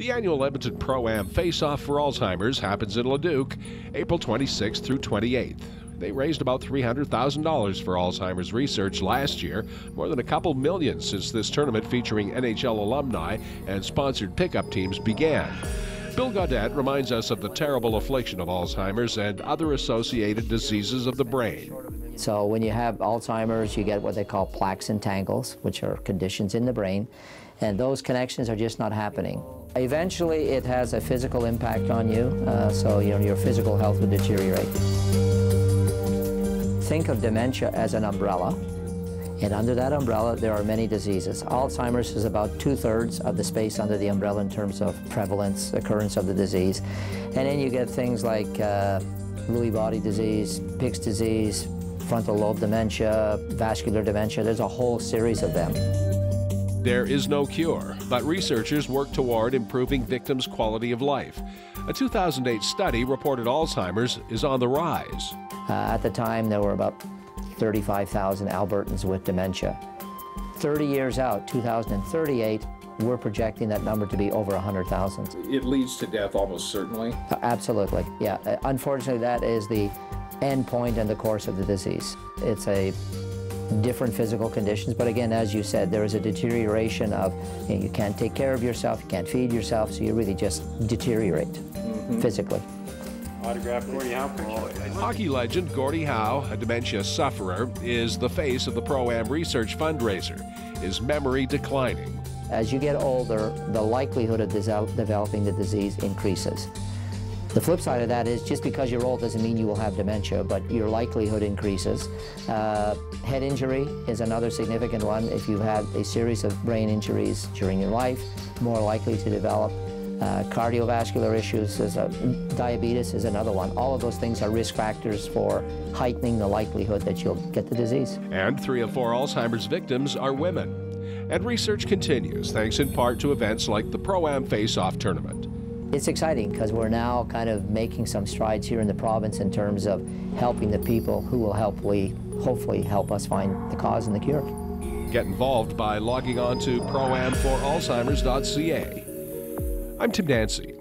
The annual Edmonton Pro-Am Face-Off for Alzheimer's happens in Leduc, April 26th through 28th. They raised about $300,000 for Alzheimer's research last year, more than a couple million since this tournament featuring NHL alumni and sponsored pickup teams began. Bill Gaudette reminds us of the terrible affliction of Alzheimer's and other associated diseases of the brain. So when you have Alzheimer's, you get what they call plaques and tangles, which are conditions in the brain, and those connections are just not happening. Eventually, it has a physical impact on you, so your physical health will deteriorate. Think of dementia as an umbrella, and under that umbrella, there are many diseases. Alzheimer's is about 2/3 of the space under the umbrella in terms of prevalence, occurrence of the disease. And then you get things like Lewy body disease, Pick's disease, frontal lobe dementia, vascular dementia. There's a whole series of them. There is no cure, but researchers work toward improving victims' quality of life. A 2008 study reported Alzheimer's is on the rise. At the time, there were about 35,000 Albertans with dementia. 30 years out, 2038, we're projecting that number to be over 100,000. It leads to death almost certainly? Absolutely, yeah. Unfortunately, that is the end point in the course of the disease. It's a different physical conditions, but again, as you said, there is a deterioration of, you can't take care of yourself, you can't feed yourself, so you really just deteriorate physically. Autograph Gordie Howe picture. Hockey legend Gordie Howe, a dementia sufferer, is the face of the Pro-Am Research fundraiser. His memory declining. As you get older, the likelihood of developing the disease increases. The flip side of that is just because you're old doesn't mean you will have dementia, but your likelihood increases. Head injury is another significant one. If you have a series of brain injuries during your life, more likely to develop. Cardiovascular issues, diabetes is another one. All of those things are risk factors for heightening the likelihood that you'll get the disease. And 3 of 4 Alzheimer's victims are women. And research continues, thanks in part to events like the Pro-Am Face-Off tournament. It's exciting because we're now kind of making some strides here in the province in terms of helping the people who will hopefully help us find the cause and the cure. Get involved by logging on to proamforalzheimers.ca. I'm Tim Dancy.